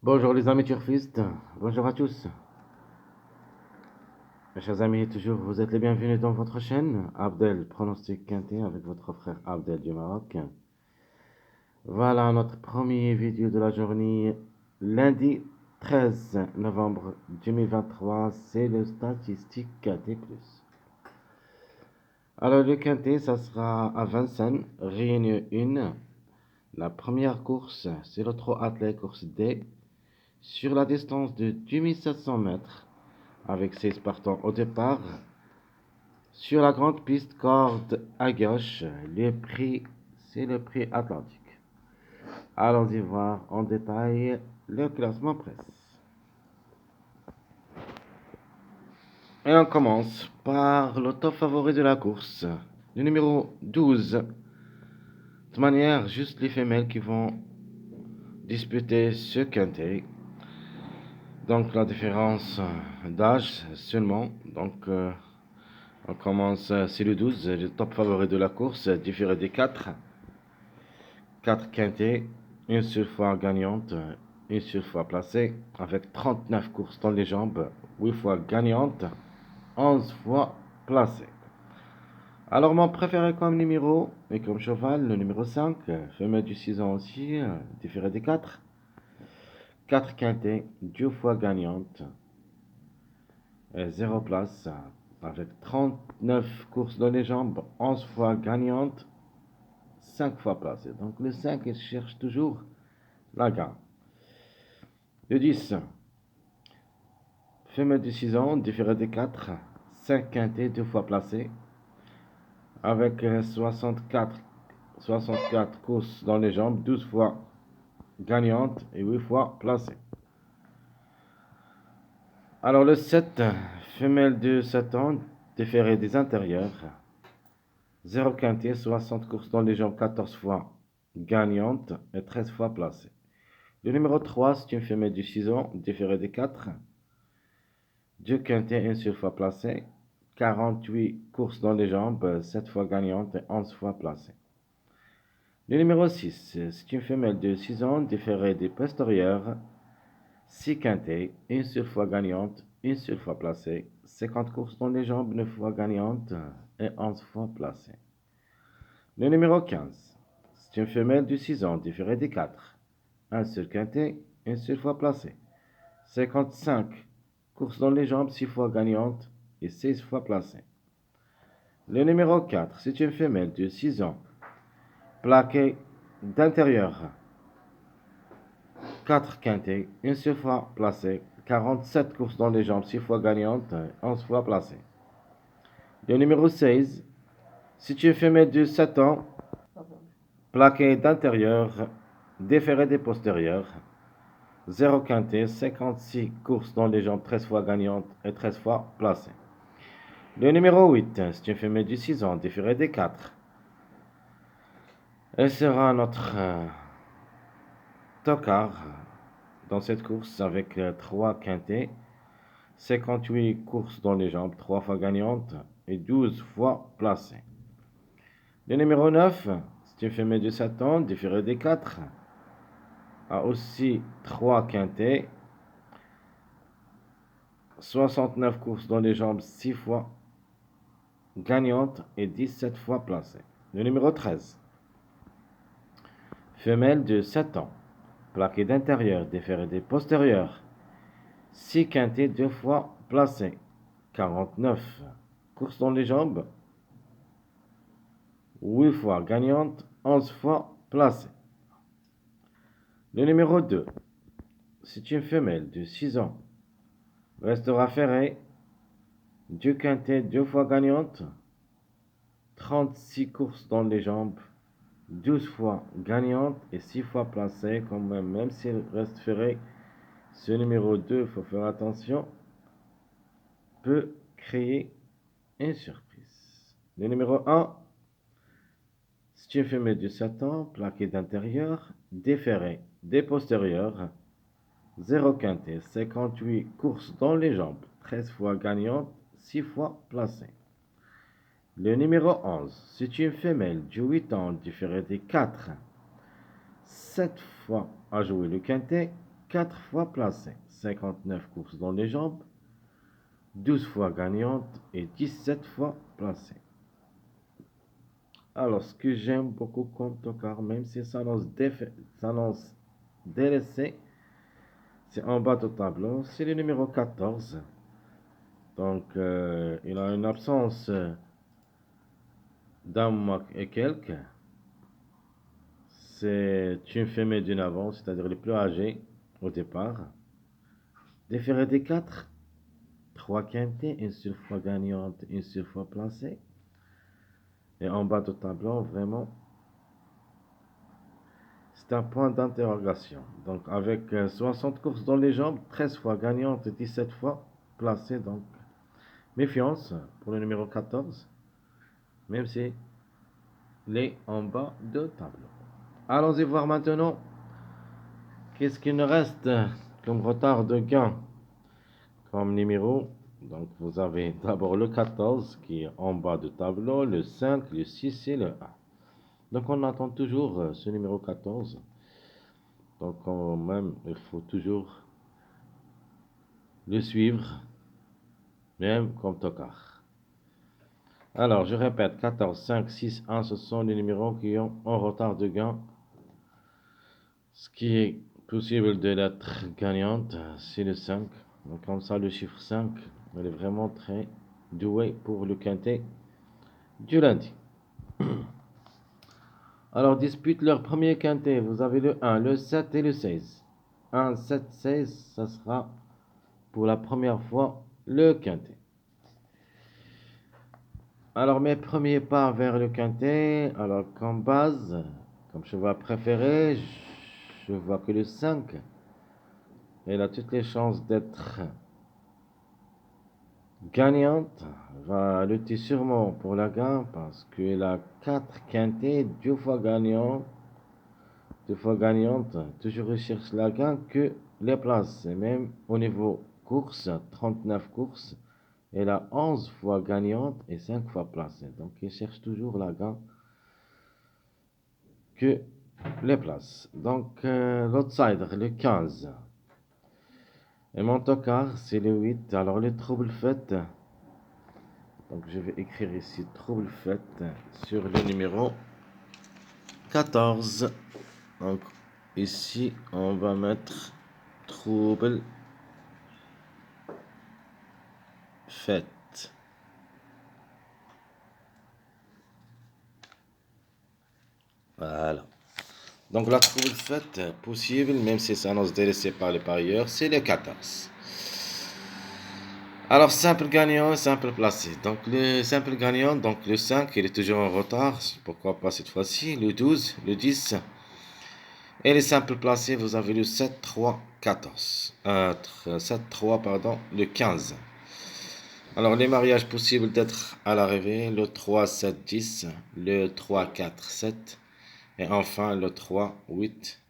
Bonjour les amis turfistes, bonjour à tous. Mes chers amis, toujours vous êtes les bienvenus dans votre chaîne, Abdel Pronostic Quintet avec votre frère Abdel du Maroc. Voilà notre premier vidéo de la journée, lundi 13 novembre 2023, c'est le statistique Quintet Plus. Alors le Quintet, ça sera à Vincennes, Réunion 1. La première course, c'est le trot attelé course D, sur la distance de 2700 mètres. Avec 6 partants au départ. Sur la grande piste corde à gauche, le prix, c'est le prix Atlantique. Allons-y voir en détail le classement presse. Et on commence par le top favori de la course, le numéro 12. De manière, juste les femelles qui vont disputer ce quintet. Donc la différence d'âge seulement. Donc on commence, c'est le 12, le top favori de la course, différé des 4. 4 quintets, une seule fois gagnante, une seule fois placée, avec 39 courses dans les jambes, 8 fois gagnante, 11 fois placée. Alors mon préféré comme numéro, et comme cheval, le numéro 5, femelle du 6 ans aussi, différé des 4. 4 quintets, 2 fois gagnante, 0 place, avec 39 courses dans les jambes, 11 fois gagnante, 5 fois placée. Donc le 5, il cherche toujours la gagne. Le 10, femelle de 6 ans, différé des 4, 5 quintets, 2 fois placés, avec 64 courses dans les jambes, 12 fois gagnantes et 8 fois placées. Alors le 7, femelle de 7 ans, différé des intérieurs, 0 quintet, 60 courses dans les jambes, 14 fois gagnantes et 13 fois placées. Le numéro 3, c'est une femelle de 6 ans, différé des 4, 2 quintets, une seule fois placée, 48 courses dans les jambes, 7 fois gagnantes et 11 fois placées. Le numéro 6, c'est une femelle de 6 ans, différée des postérieurs, 6 quintets, une seule fois gagnante, une seule fois placée, 50 courses dans les jambes, 9 fois gagnantes et 11 fois placées. Le numéro 15, c'est une femelle de 6 ans, différée des 4, un seul quintet, une seule fois placée, 55 courses dans les jambes, 6 fois gagnantes et 16 fois placées. Le numéro 4, c'est une femelle de 6 ans, plaquée d'intérieur, 4 quintets, une seule fois placée, 47 courses dans les jambes, 6 fois gagnantes, 11 fois placées. Le numéro 16, c'est une femelle de 7 ans, plaquée d'intérieur, déférée des postérieurs, 0 quintet, 56 courses dans les jambes, 13 fois gagnantes et 13 fois placées. Le numéro 8, c'est une femelle de 6 ans, différée des 4. Elle sera notre tocard dans cette course avec 3 quintets, 58 courses dans les jambes, 3 fois gagnantes et 12 fois placées. Le numéro 9, c'est une femelle de 7 ans, différée des 4, a aussi 3 quintets, 69 courses dans les jambes, 6 fois gagnantes et 17 fois placées. Le numéro 13, femelle de 7 ans, plaquée d'intérieur, différée des postérieurs, 6 quintets, 2 fois placés, 49 courses dans les jambes, 8 fois gagnante, 11 fois placée. Le numéro 2, c'est une femelle de 6 ans, restera ferrée, 2 quintets, 2 fois gagnante, 36 courses dans les jambes, 12 fois gagnante et 6 fois placée. Quand même si elle reste ferrée, ce numéro 2, il faut faire attention, peut créer une surprise. Le numéro 1, c'est une femelle de 7 ans, plaquée d'intérieur, déferrée des postérieurs, 0 quintet, 58 courses dans les jambes, 13 fois gagnante, 6 fois placée. Le numéro 11, c'est une femelle de 8 ans, différée des 4, 7 fois à jouer le quintet, 4 fois placées. 59 courses dans les jambes, 12 fois gagnantes et 17 fois placées. Alors, ce que j'aime beaucoup comme tocard, même si ça s'annonce délaissé, c'est en bas du tableau, c'est le numéro 14. Donc, il a une absence d'un mois et quelques. C'est une femelle d'une avance, c'est-à-dire les plus âgés au départ. Déféré des 4, 3 quintés, une seule fois gagnante, une seule fois placée. Et en bas du tableau, vraiment, c'est un point d'interrogation. Donc, avec 60 courses dans les jambes, 13 fois gagnante et 17 fois placée. Donc, méfiance pour le numéro 14, même si il est en bas de tableau. Allons-y voir maintenant qu'est-ce qu'il nous reste comme retard de gain comme numéro. Donc, vous avez d'abord le 14 qui est en bas de tableau, le 5, le 6 et le 1. Donc, on attend toujours ce numéro 14. Donc, quand même, il faut toujours le suivre, même comme tocard. Alors, je répète, 14, 5, 6, 1, ce sont les numéros qui ont un retard de gain. Ce qui est possible de l'être gagnante, c'est le 5. Donc, comme ça, le chiffre 5, il est vraiment très doué pour le quintet du lundi. Alors, dispute leur premier quintet. Vous avez le 1, le 7 et le 16. 1, 7, 16, ça sera pour la première fois le quintet. Alors, mes premiers pas vers le quintet. Alors, comme base, comme cheval préféré, je vois que le 5, il a toutes les chances d'être gagnante. Va lutter sûrement pour la gagne parce qu'il a 4 quintets, 2 fois gagnant. 2 fois gagnante, toujours recherche la gagne que les places. Et même au niveau course, 39 courses, elle a 11 fois gagnante et 5 fois placée. Donc, il cherche toujours la gagne que les places. Donc, l'outsider, le 15. Et mon tocard, c'est le 8. Alors, le trouble fait. Donc, je vais écrire ici trouble fait sur le numéro 14. Donc, ici, on va mettre trouble fait. Voilà. Donc, la trouble faite possible, même si ça annonce délaissé par les parieurs, c'est le 14. Alors, simple gagnant, simple placé. Donc, le simple gagnant, donc le 5, il est toujours en retard. Pourquoi pas cette fois-ci? Le 12, le 10. Et les simples placés, vous avez le 7, 3, 14. 7, 3, pardon, le 15. Alors, les mariages possibles d'être à l'arrivée, le 3, 7, 10, le 3, 4, 7, et enfin le 3, 8,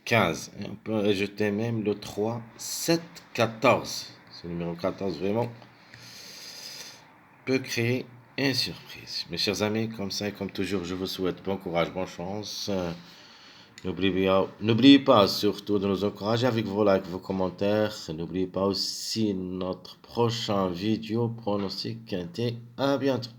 15. Et on peut ajouter même le 3, 7, 14. Ce numéro 14, vraiment, peut créer une surprise. Mes chers amis, comme ça et comme toujours, je vous souhaite bon courage, bonne chance. N'oubliez pas surtout de nous encourager avec vos likes, vos commentaires. N'oubliez pas aussi notre prochain vidéo pronostic quintet. À bientôt.